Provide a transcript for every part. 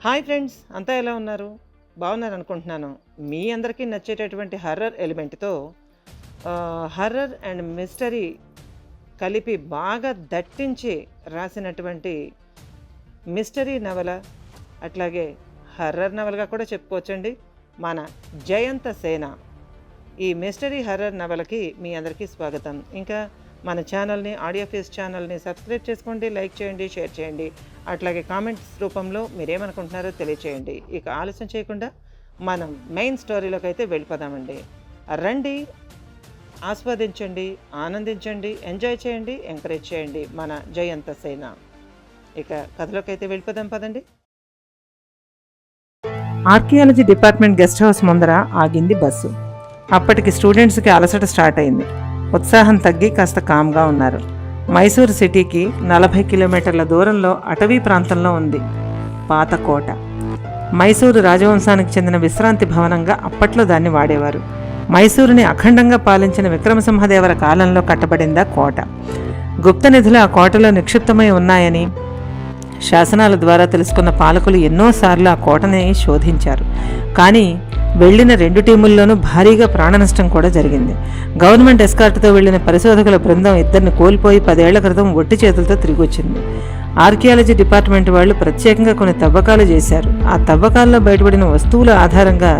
Hi friends, అంతా ఎలా ఉన్నారు? బాగున్నారు అనుకుంటున్నాను. మీ అందరికీ నచ్చేటటువంటి హర్రర్ ఎలిమెంట్తో హర్రర్ అండ్ మిస్టరీ కలిపి బాగా దట్టించి రాసినటువంటి మిస్టరీ నవల, అట్లాగే హర్రర్ నవలగా కూడా చెప్పుకోవచ్చండి, మన జయంత సేన. ఈ మిస్టరీ హర్రర్ నవలకి మీ అందరికీ స్వాగతం. ఇంకా మన ఛానల్ని, ఆడియో ఫేస్ ఛానల్ని సబ్స్క్రైబ్ చేసుకోండి, లైక్ చేయండి, షేర్ చేయండి. అట్లాగే కామెంట్స్ రూపంలో మీరేమనుకుంటున్నారో తెలియచేయండి. ఇక ఆలస్యం చేయకుండా మనం మెయిన్ స్టోరీలోకి అయితే వెళ్ళిపోదామండి. రండి, ఆస్వాదించండి, ఆనందించండి, ఎంజాయ్ చేయండి, ఎంకరేజ్ చేయండి మన జయంత సేన. ఇక కథలోకి అయితే వెళ్ళిపోదాం పదండి. ఆర్కియాలజీ డిపార్ట్మెంట్ గెస్ట్ హౌస్ ముందర ఆగింది బస్సు. అప్పటికి స్టూడెంట్స్కి అలసట స్టార్ట్ అయింది. ఉత్సాహం తగ్గి కాస్త కామ్గా ఉన్నారు. మైసూరు సిటీకి 40 కిలోమీటర్ల దూరంలో అటవీ ప్రాంతంలో ఉంది పాత కోట. మైసూరు రాజవంశానికి చెందిన విశ్రాంతి భవనంగా అప్పట్లో దాన్ని వాడేవారు. మైసూరుని అఖండంగా పాలించిన విక్రమసింహదేవర కాలంలో కట్టబడిందా కోట. గుప్త నిధులు ఆ కోటలో నిక్షిప్తమై ఉన్నాయని శాసనాల ద్వారా తెలుసుకున్న పాలకులు ఎన్నోసార్లు ఆ కోటని శోధించారు. కానీ వెళ్లిన 2 టీముల్లోనూ భారీగా ప్రాణనష్టం కూడా జరిగింది. గవర్నమెంట్ ఎస్కార్ట్తో వెళ్లిన పరిశోధకుల బృందం 2 కోల్పోయి 10 ఏళ్ల క్రితం ఒట్టి చేతులతో తిరిగి వచ్చింది. ఆర్కియాలజీ డిపార్ట్మెంట్ వాళ్ళు ప్రత్యేకంగా కొన్ని తవ్వకాలు చేశారు. ఆ తవ్వకాల్లో బయటపడిన వస్తువుల ఆధారంగా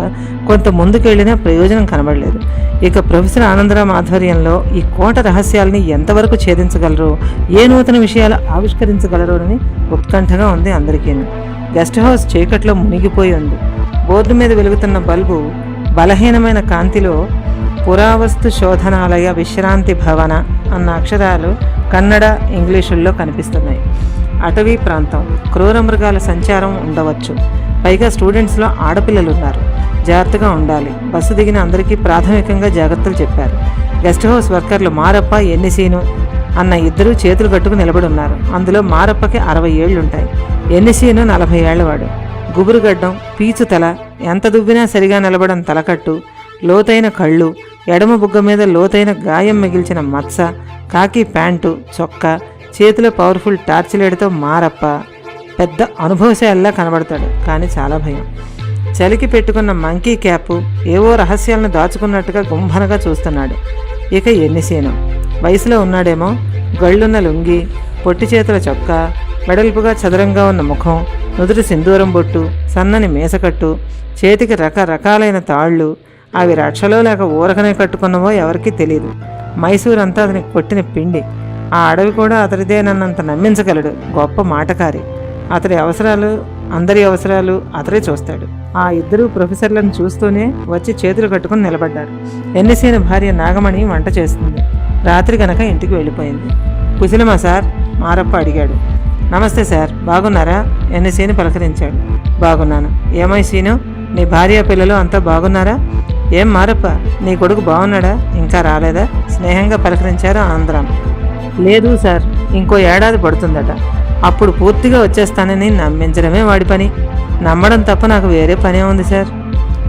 కొంత ముందుకెళ్లినా ప్రయోజనం కనబడలేదు. ఇక ప్రొఫెసర్ ఆనందరాం ఆధ్వర్యంలో ఈ కోట రహస్యాలని ఎంతవరకు ఛేదించగలరో, ఏ నూతన విషయాలు ఆవిష్కరించగలరో అని ఉత్కంఠగా ఉంది అందరికీ. గెస్ట్ హౌస్ చీకట్లో మునిగిపోయి ఉంది. బోర్డు మీద వెలుగుతున్న బల్బు బలహీనమైన కాంతిలో పురావస్తు శోధనాలయ విశ్రాంతి భవన అన్న అక్షరాలు కన్నడ, ఇంగ్లీషుల్లో కనిపిస్తున్నాయి. అటవీ ప్రాంతం, క్రూర మృగాల సంచారం ఉండవచ్చు. పైగా స్టూడెంట్స్లో ఆడపిల్లలు ఉన్నారు. జాగ్రత్తగా ఉండాలి. బస్సు దిగిన అందరికీ ప్రాథమికంగా జాగ్రత్తలు చెప్పారు. గెస్ట్ హౌస్ వర్కర్లు మారప్ప, ఎన్నిసీను అన్న 2 చేతులు కట్టుకు నిలబడి ఉన్నారు. అందులో మారప్పకి 60 ఏళ్లుంటాయి. ఎన్నిసీను 40 ఏళ్లవాడు. గుబురుగడ్డం, పీచు తల, ఎంత దువ్వినా సరిగా నిలబడం తలకట్టు, లోతైన కళ్ళు, ఎడమ బుగ్గ మీద లోతైన గాయం మిగిల్చిన మత్స, కాకి ప్యాంటు, చొక్కా, చేతిలో పవర్ఫుల్ టార్చ్ లైట్తో మారప్ప పెద్ద అనుభవశాలిలా కనబడతాడు. కానీ చాలా భయం. చలికి పెట్టుకున్న మంకీ క్యాపు ఏవో రహస్యాలను దాచుకున్నట్టుగా గుంభనగా చూస్తున్నాడు. ఇక ఎన్నిసీను వయసులో ఉన్నాడేమో. గళ్ళున్న లుంగి, పొట్టి చేతుల చొక్కా, వెడల్పుగా చదరంగా ఉన్న ముఖం, నుదుటి సింధూరం బొట్టు, సన్నని మేసకట్టు, చేతికి రకరకాలైన తాళ్ళు. అవి రక్షలో లేక ఊరకనే కట్టుకున్నవో ఎవరికీ తెలియదు. మైసూరు అంతా అతనికి కొట్టిన పిండి. ఆ అడవి కూడా అతడిదేనన్నంత నమ్మించగలడు. గొప్ప మాటకారి. అతడి అవసరాలు, అందరి అవసరాలు అతడే చూస్తాడు. ఆ 2 ప్రొఫెసర్లను చూస్తూనే వచ్చి చేతులు కట్టుకుని నిలబడ్డారు. ఎన్నిసీన భార్య నాగమణి వంట చేస్తుంది. రాత్రి గనక ఇంటికి వెళ్ళిపోయింది. కుశలమా సార్? మారప్ప అడిగాడు. నమస్తే సార్, బాగున్నారా? ఎన్నిసీని పలకరించాడు. బాగున్నాను. ఏమై సీను, నీ భార్య పిల్లలు అంతా బాగున్నారా? ఏం మారప్ప, నీ కొడుకు బాగున్నాడా? ఇంకా రాలేదా? స్నేహంగా పలకరించారు ఆనందరాం. లేదు సార్, ఇంకో ఏడాది పడుతుందట. అప్పుడు పూర్తిగా వచ్చేస్తానని నమ్మించడమే వాడి పని. నమ్మడం తప్ప నాకు వేరే పనే ఉంది సార్.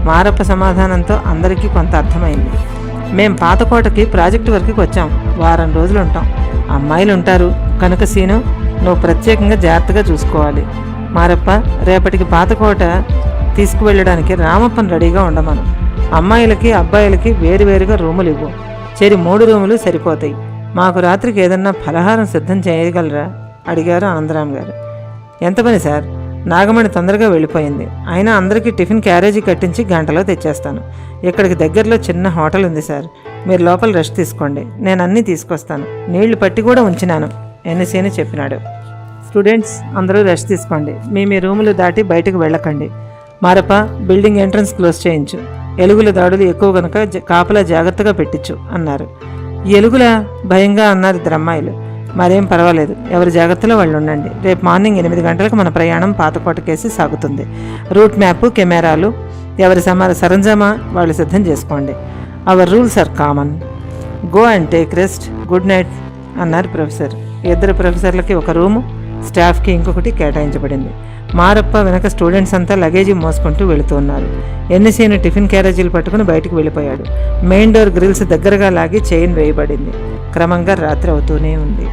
మారప్ప సమాధానంతో అందరికీ కొంత అర్థమైంది. మేం పాతకోటకి ప్రాజెక్టు వర్క్కి వచ్చాం. వారం రోజులు ఉంటాం. అమ్మాయిలు ఉంటారు కనుక సీను, నువ్వు ప్రత్యేకంగా జాగ్రత్తగా చూసుకోవాలి. మారప్ప, రేపటికి పాతకోట తీసుకువెళ్ళడానికి రామప్పని రెడీగా ఉండమను. అమ్మాయిలకి అబ్బాయిలకి వేరువేరుగా రూములు ఇవ్వు. 3 రూములు సరిపోతాయి. మాకు రాత్రికి ఏదన్నా ఫలహారం సిద్ధం చేయగలరా? అడిగారు ఆనందరాం గారు. ఎంత పని సార్? నాగమణి తొందరగా వెళ్ళిపోయింది. అయినా అందరికీ టిఫిన్ క్యారేజీ కట్టించి గంటలో తెచ్చేస్తాను. ఇక్కడికి దగ్గరలో చిన్న హోటల్ ఉంది సార్. మీరు లోపల రెస్ట్ తీసుకోండి. నేను అన్నీ తీసుకొస్తాను. నీళ్లు పట్టి కూడా ఉంచినాను ఎన్నిసీని చెప్పినాడు. స్టూడెంట్స్ అందరూ రెస్ట్ తీసుకోండి. మీ రూములు దాటి బయటకు వెళ్ళకండి. మారప్ప, బిల్డింగ్ ఎంట్రన్స్ క్లోజ్ చేయించు. ఎలుగుల దాడులు ఎక్కువ కనుక కాపలా జాగ్రత్తగా పెట్టించు అన్నారు. ఎలుగుల భయంగా అన్నారు 2 అమ్మాయిలు. మరేం పర్వాలేదు, ఎవరి జాగ్రత్తలో వాళ్ళు ఉండండి. రేపు మార్నింగ్ 8 గంటలకు మన ప్రయాణం పాతకోటకేసి సాగుతుంది. రూట్ మ్యాప్, కెమెరాలు, ఎవరి సరంజామా వాళ్ళు సిద్ధం చేసుకోండి. Our rules are common. Go and take rest. Good night అన్నారు ప్రొఫెసర్. 2 ప్రొఫెసర్లకి ఒక రూము, స్టాఫ్కి ఇంకొకటి కేటాయించబడింది. మారప్ప వెనక స్టూడెంట్స్ అంతా లగేజీ మోసుకుంటూ వెళుతున్నారు. ఎన్నిసీను టిఫిన్ క్యారేజీలు పట్టుకుని బయటకు వెళ్ళిపోయాడు. మెయిన్ డోర్ గ్రిల్స్ దగ్గరగా లాగి చైన్ వేయబడింది. క్రమంగా రాత్రి అవుతూనే ఉంది.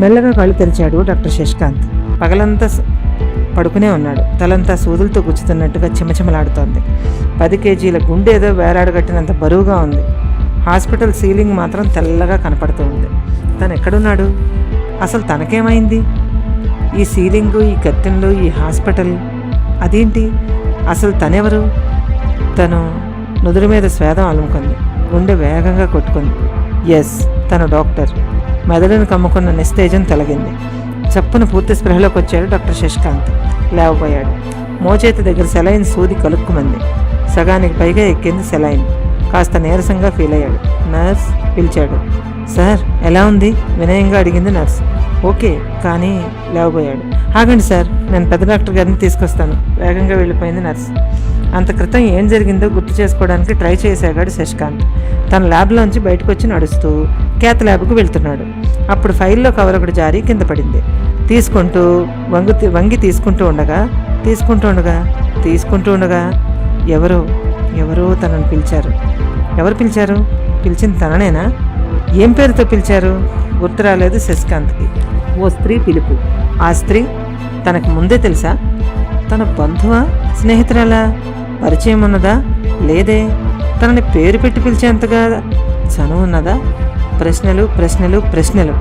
మెల్లగా కళ్ళు తెరిచాడు డాక్టర్ శశికాంత్. పగలంతా పడుకునే ఉన్నాడు. తలంతా సూదులతో గుచ్చుతున్నట్టుగా చిమచిమలాడుతోంది. 10 కేజీల గుండె ఏదో వేలాడగట్టినంత బరువుగా ఉంది. హాస్పిటల్ సీలింగ్ మాత్రం తెల్లగా కనపడుతూ ఉంది. తను ఎక్కడున్నాడు? అసలు తనకేమైంది? ఈ సీలింగు, ఈ కర్టెన్లు, ఈ హాస్పిటల్, అదేంటి? అసలు తనెవరు? తను నుదురు మీద స్వేదం అలుముకుంది. గుండె వేగంగా కొట్టుకుంది. ఎస్, తను డాక్టర్. మెదడును కమ్ముకున్న నిస్తేజం తొలగింది. చప్పున పూర్తి స్పృహలోకి వచ్చాడు డాక్టర్ శశికాంత్. లేవబోయాడు. మోచేతి దగ్గర సెలైన్ సూది కలుక్కుమంది. సగానికి పైగా ఎక్కింది సెలైన్. కాస్త నీరసంగా ఫీల్ అయ్యాడు. నర్స్ పిలిచాడు. సార్ ఎలా ఉంది? వినయంగా అడిగింది నర్స్. ఓకే, కానీ లేవబోయాడు. ఆగండి సార్, నేను పెద్ద డాక్టర్ గారిని తీసుకొస్తాను. వేగంగా వెళ్ళిపోయింది నర్స్. అంత క్రితం ఏం జరిగిందో గుర్తు చేసుకోవడానికి ట్రై చేసాగాడు శశికాంత్. తన ల్యాబ్లోంచి బయటకు వచ్చి నడుస్తూ క్యాత్ ల్యాబ్కు వెళ్తున్నాడు. అప్పుడు ఫైల్లో కవర్ ఒకటి జారి కింద పడింది. తీసుకుంటూ వంగి తీసుకుంటూ ఉండగా ఎవరో తనను పిలిచారు. ఎవరు పిలిచారు? పిలిచింది తననేనా? ఏం పేరుతో పిలిచారు? గుర్తు రాలేదు శశికాంత్కి. ఓ స్త్రీ పిలుపు. ఆ స్త్రీ తనకు ముందే తెలుసా? తన బంధువా, స్నేహితురాలా, పరిచయం ఉన్నదా? లేదే. తనని పేరు పెట్టి పిలిచేంతగా చనువు ఉన్నదా? ప్రశ్నలు.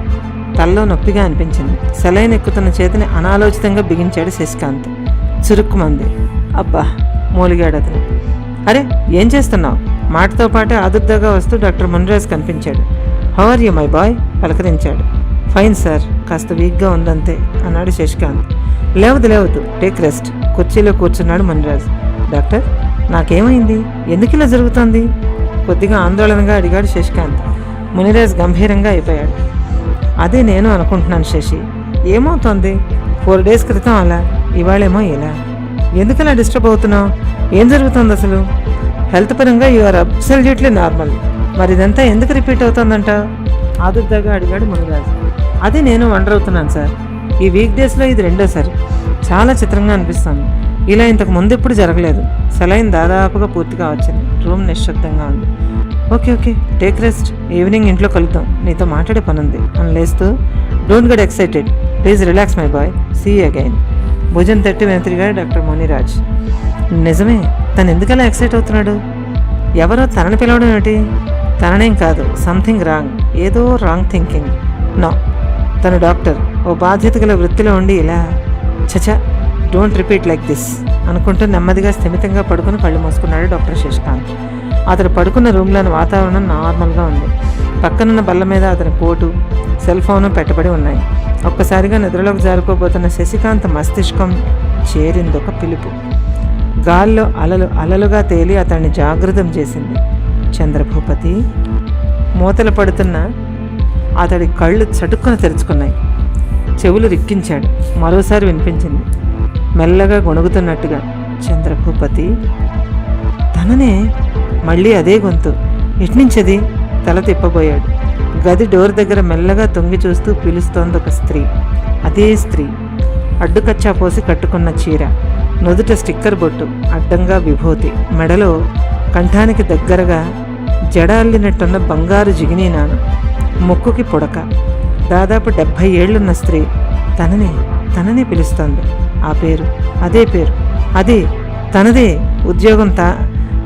తల్లో నొప్పిగా అనిపించింది. సెలైన్ ఎక్కుతున్న చేతిని అనాలోచితంగా బిగించాడు శశికాంత్. చురుక్కుమంది. అబ్బా, మూలిగాడు అతను. అరే, ఏం చేస్తున్నావు? మాటతో పాటు ఆదుర్దాగా వస్తూ డాక్టర్ మున్రాజ్ కనిపించాడు. How are you my boy? పలకరించాడు. ఫైన్ సార్, కాస్త వీక్గా ఉందంతే అన్నాడు శశికాంత్. లేవదు, take rest. కుర్చీలో కూర్చున్నాడు మున్రాజ్. డాక్టర్, నాకేమైంది? ఎందుకు ఇలా జరుగుతోంది? కొద్దిగా ఆందోళనగా అడిగాడు శశికాంత్. మునిరాజ్ గంభీరంగా అయిపోయాడు. అదే నేను అనుకుంటున్నాను శశి. ఏమవుతోంది? 4 days క్రితం అలా, ఇవాళేమో ఇలా. ఎందుకలా డిస్టర్బ్ అవుతున్నావు? ఏం జరుగుతుంది అసలు? హెల్త్ పరంగా యు ఆర్ అబ్సల్యూట్లీ నార్మల్. మరి ఇదంతా ఎందుకు రిపీట్ అవుతుందంట? ఆదుర్దాగా అడిగాడు మునిరాజ్. అదే నేను వండర్ అవుతున్నాను సార్. ఈ వీక్ డేస్లో ఇది రెండోసారి. చాలా చిత్రంగా అనిపిస్తుంది. ఇలా ఇంతకు ముందు ఎప్పుడు జరగలేదు. సెలైన్ దాదాపుగా పూర్తిగా వచ్చింది. రూమ్ నిశ్శబ్దంగా ఉంది. Okay, take rest. ఈవినింగ్ ఇంట్లో కలుద్దాం. నీతో మాట్లాడే పనుంది అని లేస్తూ, don't get excited, please relax my boy, see again. భుజం తట్టి వెనుతిరిగాడు డాక్టర్ మునిరాజ్. నిజమే, తను ఎందుకలా ఎక్సైట్ అవుతున్నాడు? ఎవరో తనని పిలవడం ఏమిటి? తననేం కాదు, సంథింగ్ రాంగ్, ఏదో రాంగ్ థింకింగ్. నో, తను డాక్టర్. ఓ బాధ్యత గల వృత్తిలో ఉండి ఇలా చచా, డోంట్ రిపీట్ లైక్ దిస్ అనుకుంటూ నెమ్మదిగా స్థిమితంగా పడుకుని కళ్ళు మూసుకున్నాడు డాక్టర్ శశికాంత్. అతను పడుకున్న రూమ్లోని వాతావరణం నార్మల్గా ఉంది. పక్కనున్న బల్ల మీద అతని కోటు, సెల్ ఫోను పెట్టబడి ఉన్నాయి. ఒక్కసారిగా నిద్రలోకి జారుకోబోతున్న శశికాంత్ మస్తిష్కం చేరిందొక పిలుపు. గాల్లో అలలుగా తేలి అతన్ని జాగృతం చేసింది. చంద్రభూపతి. మూతలు పడుతున్న అతడి కళ్ళు చటుక్కున తెరుచుకున్నాయి. చెవులు రిక్కించాడు. మరోసారి వినిపించింది, మెల్లగా గొణుగుతున్నట్టుగా, చంద్రభూపతి. తననే. మళ్ళీ అదే గొంతు. ఎట్నుంచది? తల తిప్పబోయాడు. గది డోర్ దగ్గర మెల్లగా తొంగి చూస్తూ పిలుస్తోంది ఒక స్త్రీ. అదే స్త్రీ. అడ్డుకచ్చా పోసి కట్టుకున్న చీర, నుదుట స్టిక్కర్ బొట్టు, అడ్డంగా విభూతి, మెడలో కంఠానికి దగ్గరగా జడ అల్లినట్టున్న బంగారు జిగినీనాను, ముక్కుకి పుడక. దాదాపు 70 ఏళ్లున్న స్త్రీ తననే పిలుస్తోంది. ఆ పేరు, అదే పేరు, అదే తనదే.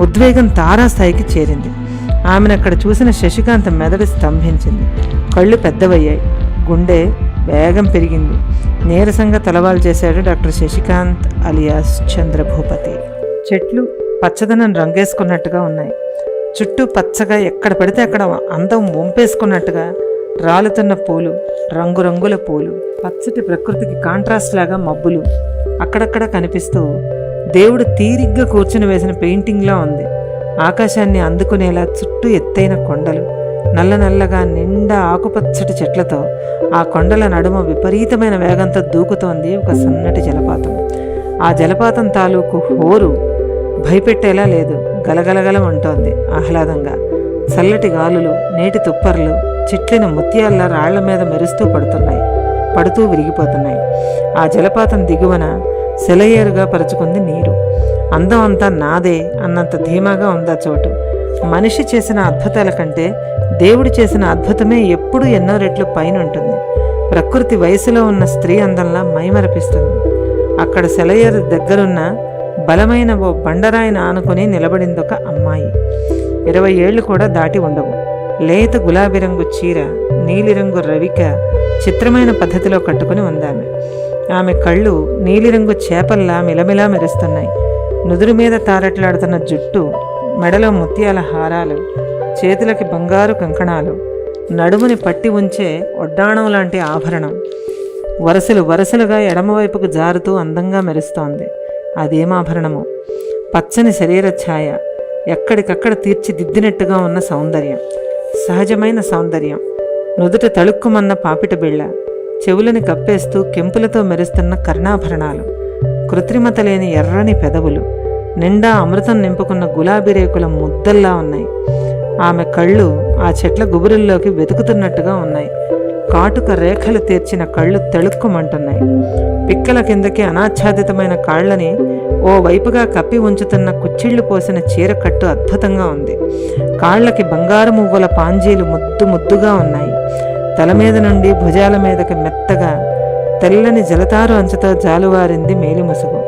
ఉద్వేగం తారాస్థాయికి చేరింది. ఆమెను అక్కడ చూసిన శశికాంత్ మెదడు స్తంభించింది. కళ్ళు పెద్దవయ్యాయి. గుండె వేగం పెరిగింది. నీరసంగా తలవాలు చేశాడు డాక్టర్ శశికాంత్ అలియాస్ చంద్రభూపతి. చెట్లు పచ్చదనం రంగేసుకున్నట్టుగా ఉన్నాయి. చుట్టూ పచ్చగా ఎక్కడ పడితే అక్కడ అందం వంపేసుకున్నట్టుగా రాలుతున్న పూలు, రంగురంగుల పూలు, పచ్చటి ప్రకృతికి కాంట్రాస్ట్ లాగా మబ్బులు అక్కడక్కడ కనిపిస్తూ దేవుడు తీరిగ్గా కూర్చుని వేసిన పెయింటింగ్లా ఉంది. ఆకాశాన్ని అందుకునేలా చుట్టూ ఎత్తైన కొండలు, నల్లగా నిండా ఆకుపచ్చటి చెట్లతో ఆ కొండల నడుమ విపరీతమైన వేగంతో దూకుతోంది ఒక సన్నటి జలపాతం. ఆ జలపాతం తాలూకు హోరు భయపెట్టేలా లేదు, గలగలగలమంటోంది ఆహ్లాదంగా. చల్లటి గాలులు, నీటి తుప్పర్లు చిట్లిన ముత్యాల్లా రాళ్ల మీద మెరుస్తూ పడుతూ విరిగిపోతున్నాయి. ఆ జలపాతం దిగువన సెలయేరుగా పరుచుకుంది నీరు. అందం అంతా నాదే అన్నంత ధీమాగా ఉందా చోటు. మనిషి చేసిన అద్భుతాల కంటే దేవుడు చేసిన అద్భుతమే ఎప్పుడూ ఎన్నో రెట్లు పైన ఉంటుంది. ప్రకృతి వయసులో ఉన్న స్త్రీ అందంలా మైమరపిస్తుంది. అక్కడ సెలయేరు దగ్గరున్న బలమైన ఓ బండరాయిని ఆనుకొని నిలబడిందొక అమ్మాయి. 20 ఏళ్లు కూడా దాటి ఉండవు. లేత గులాబీ రంగు చీర, నీలిరంగు రవిక చిత్రమైన పద్ధతిలో కట్టుకుని ఉందామె. ఆమె కళ్ళు నీలిరంగు చేపల్లా మిలమిలా మెరుస్తున్నాయి. నుదురు మీద తారట్లాడుతున్న జుట్టు, మెడలో ముత్యాల హారాలు, చేతులకి బంగారు కంకణాలు, నడుముని పట్టి ఉంచే ఒడ్డాణం లాంటి ఆభరణం వరసలు వరసలుగా ఎడమవైపుకు జారుతూ అందంగా మెరుస్తోంది. అదేమాభరణమో! పచ్చని శరీర ఛాయ, ఎక్కడికక్కడ తీర్చిదిద్దినట్టుగా ఉన్న సౌందర్యం, సహజమైన సౌందర్యం. నుదుట తళుక్కుమన్న పాపిట బిళ్ళ, చెవులని కప్పేస్తూ కెంపులతో మెరుస్తున్న కర్ణాభరణాలు, కృత్రిమత లేని ఎర్రని పెదవులు, నిండా అమృతం నింపుకున్న గులాబీ రేకుల ముద్దల్లా ఉన్నాయి. ఆమె కళ్ళు ఆ చెట్ల గుబురుల్లోకి వెతుకుతున్నట్టుగా ఉన్నాయి. కాటుక రేఖలు తీర్చిన కళ్ళు తళుక్కుమంటున్నాయి. పిక్కల కిందకి అనాచ్ఛాదితమైన కాళ్లని ఓ వైపుగా కప్పి ఉంచుతున్న కుచ్చిళ్లు పోసిన చీరకట్టు అద్భుతంగా ఉంది. కాళ్లకి బంగారు మువ్వల పాంజీలు ముద్దు ముద్దుగా ఉన్నాయి. తల మీద నుండి భుజాల మీదకి మెత్తగా తెల్లని జలతారు అంచుతో జాలువారింది మేలి ముసుగు.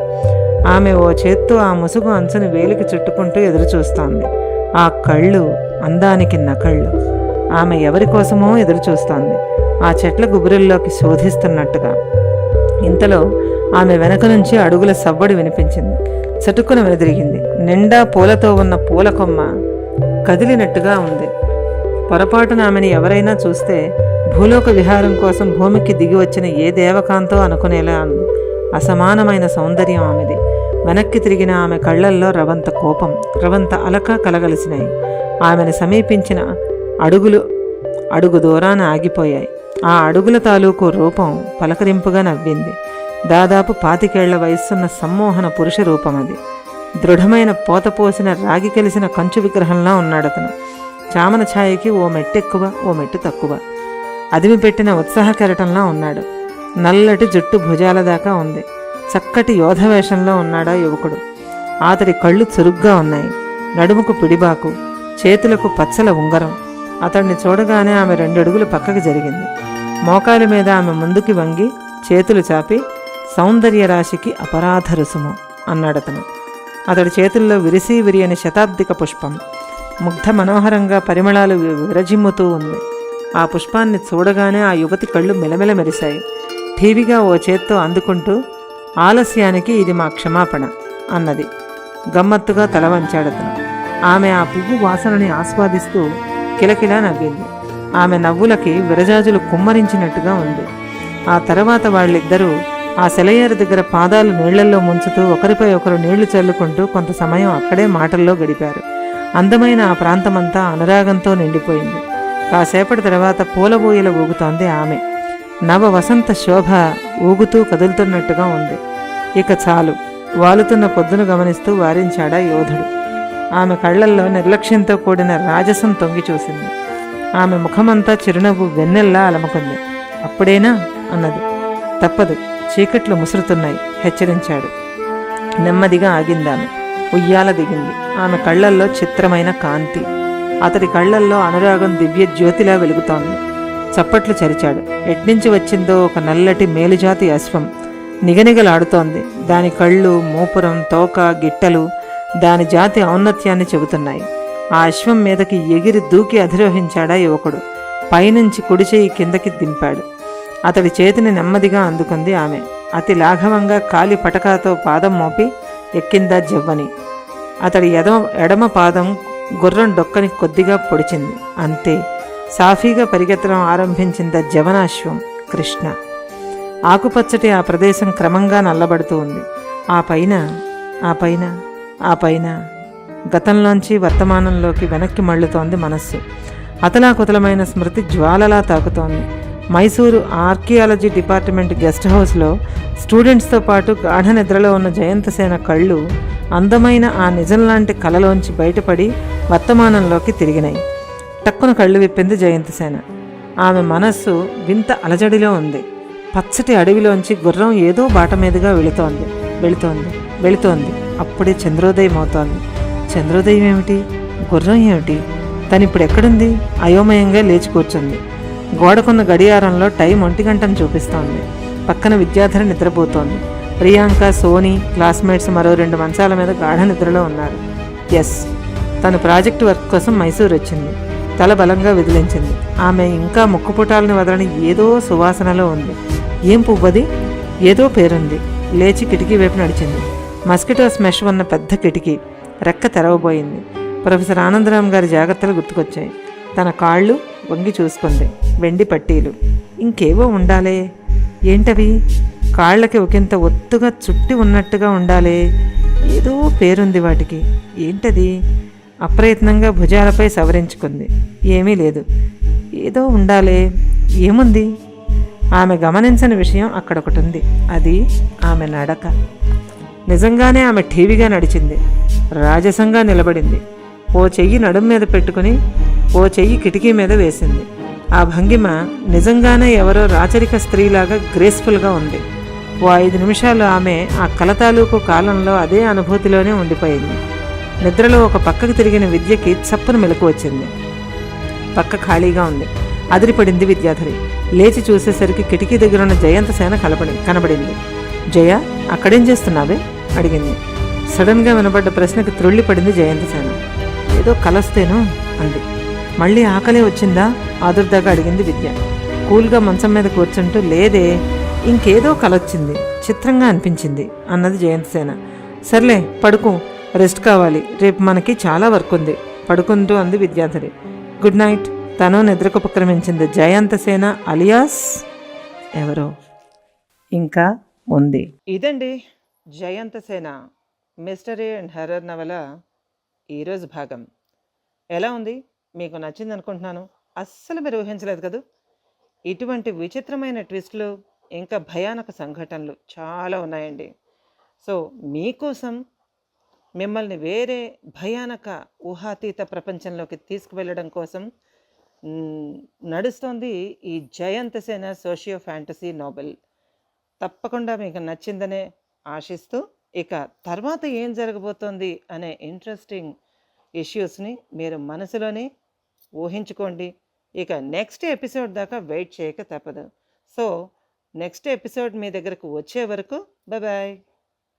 ఆమె ఓ చేత్తో ఆ ముసుగు అంచుని వేలికి చుట్టుకుంటూ ఎదురుచూస్తోంది. ఆ కళ్ళు అందానికి నకళ్ళు. ఆమె ఎవరి కోసమో ఎదురుచూస్తోంది, ఆ చెట్ల గుబురుల్లోకి శోధిస్తున్నట్టుగా. ఇంతలో ఆమె వెనక నుంచి అడుగుల సవ్వడి వినిపించింది. చటుక్కున వెనుదిరిగింది. నిండా పూలతో ఉన్న పూల కొమ్మ కదిలినట్టుగా ఉంది. పొరపాటున ఆమెని ఎవరైనా చూస్తే భూలోక విహారం కోసం భూమికి దిగి వచ్చిన ఏ దేవకాంతో అనుకునేలా ఉంది. అసమానమైన సౌందర్యం ఆమెది. వెనక్కి తిరిగిన ఆమె కళ్లల్లో రవంత కోపం, రవంత అలక కలగలిసినాయి. ఆమెను సమీపించిన అడుగు దూరాన ఆగిపోయాయి. ఆ అడుగుల తాలూకు రూపం పలకరింపుగా నవ్వింది. దాదాపు 25 ఏళ్ల వయస్సున్న సమ్మోహన పురుష రూపం అది. దృఢమైన పోతపోసిన రాగి కలిసిన కంచు విగ్రహంలా ఉన్నాడతను. చామన ఛాయకి ఓ మెట్టెక్కువ, ఓ మెట్టు తక్కువ. అదిమి పెట్టిన ఉత్సాహ కెరటంలా ఉన్నాడు. నల్లటి జుట్టు భుజాల దాకా ఉంది. చక్కటి యోధవేషంలో ఉన్నాడా యువకుడు. అతడి కళ్ళు చురుగ్గా ఉన్నాయి. నడుముకు పిడిబాకు, చేతులకు పచ్చల ఉంగరం. అతడిని చూడగానే ఆమె 2 అడుగులు పక్కకి జరిగింది. మోకాలి మీద ఆమె ముందుకి వంగి చేతులు చాపి, సౌందర్య రాశికి అపరాధ రుసుము అన్నాడతను. అతడి చేతుల్లో విరిసి విరియని శతాబ్దిక పుష్పం ముగ్ధ మనోహరంగా పరిమళాలు విరజిమ్ముతూ ఉంది. ఆ పుష్పాన్ని చూడగానే ఆ యువతి కళ్ళు మెలమెల మెరిశాయి. ఠీవిగా ఓ చేత్తో అందుకుంటూ, ఆలస్యానికి ఇది మా క్షమాపణ అన్నది. గమ్మత్తుగా తల వంచాడతను. ఆమె ఆ పువ్వు వాసనని ఆస్వాదిస్తూ కిలకిలా నవ్వింది. ఆమె నవ్వులకి విరజాజులు కుమ్మరించినట్టుగా ఉంది. ఆ తర్వాత వాళ్ళిద్దరూ ఆ సెలయేరు దగ్గర పాదాలు నీళ్లల్లో ముంచుతూ ఒకరిపై ఒకరు నీళ్లు చల్లుకుంటూ కొంత సమయం అక్కడే మాటల్లో గడిపారు. అందమైన ఆ ప్రాంతమంతా అనురాగంతో నిండిపోయింది. కాసేపటి తర్వాత పూలబోయిల ఊగుతోంది ఆమె. నవ వసంత శోభ ఊగుతూ కదులుతున్నట్టుగా ఉంది. ఇక చాలు, వాలుతున్న పొద్దును గమనిస్తూ వారించాడా యోధుడు. ఆమె కళ్లల్లో నిర్లక్ష్యంతో కూడిన రాజసం తొంగి చూసింది. ఆమె ముఖమంతా చిరునవ్వు వెన్నెల్లా అలముకుంది. అప్పుడేనా అన్నది. తప్పదు, చీకట్లు ముసురుతున్నాయి హెచ్చరించాడు. నెమ్మదిగా ఆగిందామె. ఉయ్యాల దిగింది. ఆమె కళ్లల్లో చిత్రమైన కాంతి. అతడి కళ్లల్లో అనురాగం దివ్య జ్యోతిలా వెలుగుతోంది. చప్పట్లు చరిచాడు. ఎట్నుంచి వచ్చిందో ఒక నల్లటి మేలుజాతి అశ్వం నిగనిగలాడుతోంది. దాని కళ్ళు, మూపురం, తోక, గిట్టలు దాని జాతి ఔన్నత్యాన్ని చెబుతున్నాయి. ఆ అశ్వం మీదకి ఎగిరి దూకి అధిరోహించాడా యువకుడు. పైనుంచి కుడిచేయి కిందకి దింపాడు. అతడి చేతిని నెమ్మదిగా అందుకుంది ఆమె. అతి లాఘవంగా కాలి పటకాతో పాదం మోపి ఎక్కిందా జవ్వని. అతడి ఎడమ పాదం గుర్రం డొక్కని కొద్దిగా పొడిచింది. అంతే, సాఫీగా పరిగెత్తడం ఆరంభించిందా జవనాశ్వం కృష్ణ. ఆకుపచ్చటి ఆ ప్రదేశం క్రమంగా నల్లబడుతూ ఉంది. ఆ పైన గతంలోంచి వర్తమానంలోకి వెనక్కి మళ్ళుతోంది మనస్సు. అతలాకుతలమైన స్మృతి జ్వాలలా తాకుతోంది. మైసూరు ఆర్కియాలజీ డిపార్ట్మెంట్ గెస్ట్ హౌస్లో స్టూడెంట్స్తో పాటు గాఢ నిద్రలో ఉన్న జయంతసేన కళ్ళు అందమైన ఆ నిజంలాంటి కలలోంచి బయటపడి వర్తమానంలోకి తిరిగినాయి. టక్కున కళ్ళు విప్పింది జయంతసేన. ఆమె మనస్సు వింత అలజడిలో ఉంది. పచ్చటి అడవిలోంచి గుర్రం ఏదో బాట మీదుగా వెళుతోంది. అప్పుడే చంద్రోదయం అవుతోంది. చంద్రోదయం ఏమిటి? గుర్రం ఏమిటి? తనిప్పుడు ఎక్కడుంది? అయోమయంగా లేచి కూర్చుంది. గోడకున్న గడియారంలో టైం 1 గంటను చూపిస్తోంది. పక్కన విద్యాధర నిద్రపోతోంది. ప్రియాంక, సోనీ క్లాస్మేట్స్ మరో 2 మంచాల మీద గాఢ నిద్రలో ఉన్నారు. ఎస్, తను ప్రాజెక్టు వర్క్ కోసం మైసూర్ వచ్చింది. తల బలంగా విదిలించింది. ఆమె ఇంకా ముక్కుపుటాలని వదలని ఏదో సువాసనలో ఉంది. ఏం పువ్వది? ఏదో పేరుంది. లేచి కిటికీ వైపు నడిచింది. మస్కిటో స్మెష్ ఉన్న పెద్ద కిటికీ. రెక్క తెరవబోయింది. ప్రొఫెసర్ ఆనందరామ్ గారి జాగ్రత్తలు గుర్తుకొచ్చాయి. తన కాళ్ళు వంగి చూసుకుంది. వెండి పట్టీలు. ఇంకేవో ఉండాలే. ఏంటవి? కాళ్ళకి ఒకంత ఒత్తుగా చుట్టి ఉన్నట్టుగా ఉండాలే. ఏదో పేరుంది వాటికి. ఏంటది? అప్రయత్నంగా భుజాలపై సవరించుకుంది. ఏమీ లేదు. ఏదో ఉండాలే. ఏముంది? ఆమె గమనించని విషయం అక్కడొకటి ఉంది. అది ఆమె నడక. నిజంగానే ఆమె ఠీవిగా నడిచింది. రాజసంగా నిలబడింది. ఓ చెయ్యి నడుం మీద పెట్టుకుని ఓ చెయ్యి కిటికీ మీద వేసింది. ఆ భంగిమ నిజంగానే ఎవరో రాచరిక స్త్రీలాగా గ్రేస్ఫుల్గా ఉంది. ఓ 5 నిమిషాలు ఆమె ఆ కలతాలూకు కాలంలో అదే అనుభూతిలోనే ఉండిపోయింది. నిద్రలో ఒక పక్కకు తిరిగిన విద్యకి చప్పున మెలకు వచ్చింది. పక్క ఖాళీగా ఉంది. అదిరిపడింది విద్యాధరి. లేచి చూసేసరికి కిటికీ దగ్గర ఉన్న జయంతసేన కనబడింది. జయ, అక్కడేం చేస్తున్నావే? అడిగింది. సడన్గా వినబడ్డ ప్రశ్నకి త్రుళ్ళిపడింది జయంతసేన. ఏదో కలస్తేను అంది. మళ్ళీ ఆకలే వచ్చిందా? ఆదుర్దాగా అడిగింది విద్య. కూల్గా మంచం మీద కూర్చుంటూ లేదే, ఇంకేదో కలొచ్చింది, చిత్రంగా అనిపించింది అన్నది జయంతసేన. సర్లే పడుకో, రెస్ట్ కావాలి, రేపు మనకి చాలా వర్క్ ఉంది, పడుకుంటూ అంది విద్యాధరి. Good night. తను నిద్రకుపక్రమించింది. జయంతసేన అలియాస్ ఎవరో ఇంకా ఉంది. ఇదండి జయంతసేన మిస్టరీ అండ్ హర్రర్ నవల ఈరోజు భాగం. ఎలా ఉంది? మీకు నచ్చింది అనుకుంటున్నాను. అస్సలు మీరు ఊహించలేదు కదా. ఇటువంటి విచిత్రమైన ట్విస్టులు ఇంకా భయానక సంఘటనలు చాలా ఉన్నాయండి. సో మీకోసం మిమ్మల్ని వేరే భయానక ఊహాతీత ప్రపంచంలోకి తీసుకువెళ్ళడం కోసం నడుస్తోంది ఈ జయంతసేన సోషియో ఫ్యాంటసీ నోబెల్. తప్పకుండా మీకు నచ్చిందనే ఆశిస్తూ, ఇక తర్వాత ఏం జరగబోతోంది అనే ఇంట్రెస్టింగ్ ఇష్యూస్ని మీరు మనసులోనే ఊహించుకోండి. ఇక నెక్స్ట్ ఎపిసోడ్ దాకా వెయిట్ చేయక తప్పదు. సో నెక్స్ట్ ఎపిసోడ్ మీ దగ్గరకు వచ్చే వరకు బాయ్.